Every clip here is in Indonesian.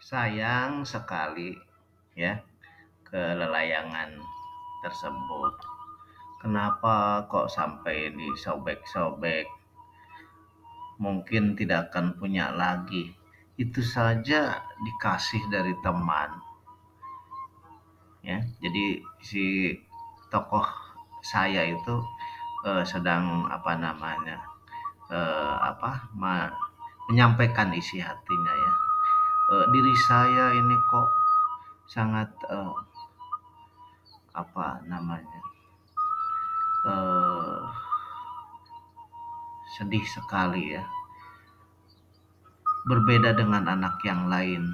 Sayang sekali ya kelelayangan tersebut. Kenapa kok sampai disobek-sobek? Mungkin tidak akan punya lagi. Itu saja dikasih dari teman ya. Jadi si tokoh saya itu sedang menyampaikan isi hatinya ya. Diri saya ini kok sangat apa namanya eh, sedih sekali ya, berbeda dengan anak yang lain.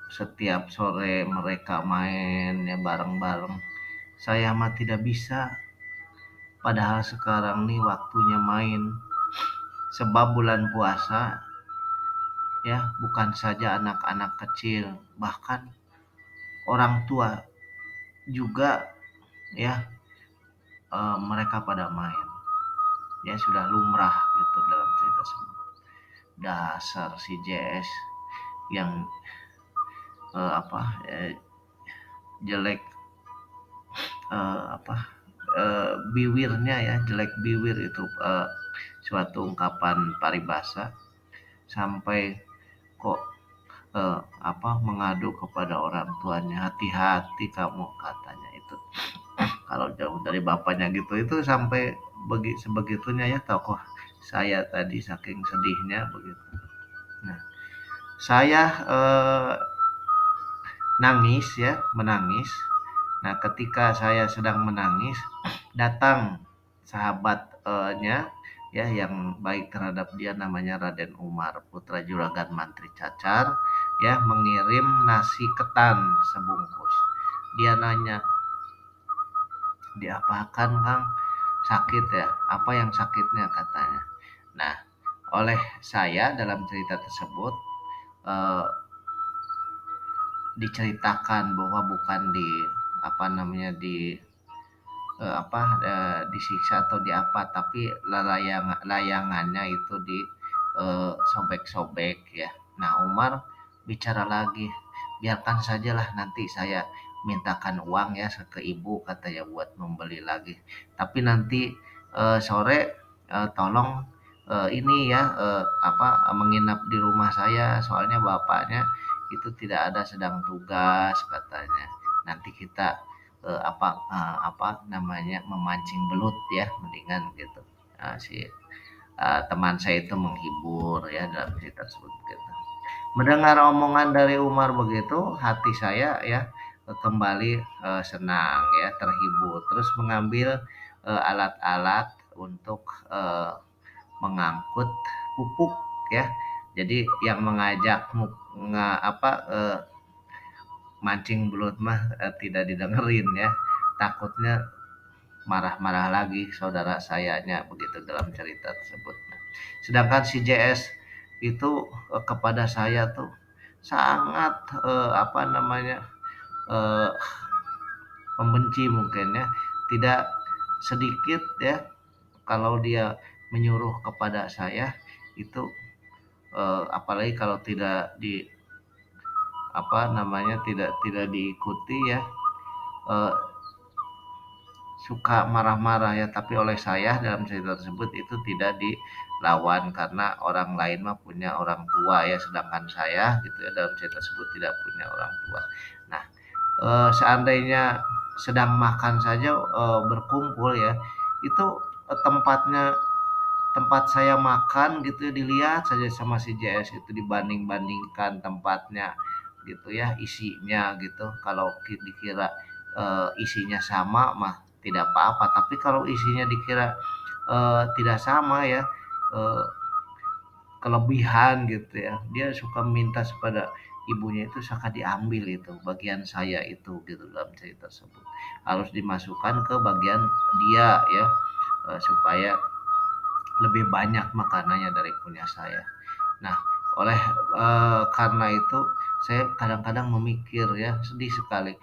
Setiap sore mereka main ya bareng-bareng, saya mah tidak bisa, padahal sekarang nih waktunya main. Sebab bulan puasa ya, bukan saja anak-anak kecil, bahkan orang tua juga ya, mereka pada main ya, sudah lumrah gitu dalam cerita semua. Dasar si JS yang eh, apa eh, jelek, apa biwirnya ya, jelek biwir itu suatu ungkapan paribasa. Sampai kok mengadu kepada orang tuanya, hati-hati kamu katanya itu. Kalau jauh dari bapaknya gitu, itu sampai sebegitunya ya tokoh saya tadi, saking sedihnya begitu. Nah, saya nangis ya, menangis. Nah, ketika saya sedang menangis, datang sahabatnya ya, yang baik terhadap dia, namanya Raden Umar, putra Juragan Mantri Cacar, ya, mengirim nasi ketan sebungkus. Dia nanya, "Diapakan, Kang? Sakit ya? Apa yang sakitnya?" katanya. Nah, oleh saya dalam cerita tersebut eh, diceritakan bahwa bukan di apa namanya di disiksa atau di apa, tapi layangannya itu di sobek-sobek ya. Nah, Umar bicara lagi, "Biarkan sajalah, nanti saya mintakan uang ya ke ibu," katanya, "buat membeli lagi. Tapi nanti sore tolong ini ya menginap di rumah saya, soalnya bapaknya itu tidak ada, sedang tugas," katanya. "Nanti kita memancing belut ya, mendingan gitu." Si teman saya itu menghibur ya dalam cerita tersebut gitu. Mendengar omongan dari Umar begitu, hati saya ya kembali senang ya, terhibur. Terus mengambil alat-alat untuk mengangkut pupuk ya. Jadi yang mengajak mancing belut mah tidak didengerin ya. Takutnya marah-marah lagi saudara sayanya begitu dalam cerita tersebut. Sedangkan si JS itu kepada saya tuh sangat eh, membenci mungkin ya. Tidak sedikit ya, kalau dia menyuruh kepada saya itu apalagi kalau tidak di tidak tidak diikuti ya, eh, suka marah-marah ya. Tapi oleh saya dalam cerita tersebut itu tidak dilawan, karena orang lain mah punya orang tua ya, sedangkan saya gitu ya dalam cerita tersebut tidak punya orang tua. Nah, seandainya sedang makan saja, berkumpul ya, itu tempat saya makan gitu ya, dilihat saja sama si JS itu, dibanding-bandingkan tempatnya gitu ya, isinya gitu. Kalau dikira isinya sama mah tidak apa-apa, tapi kalau isinya dikira tidak sama ya, eh, kelebihan gitu ya, dia suka minta kepada ibunya itu suka diambil itu bagian saya itu gitu. Dalam cerita tersebut harus dimasukkan ke bagian dia ya, supaya lebih banyak makanannya dari punya saya. Nah, karena itu saya kadang-kadang memikir ya, sedih sekali.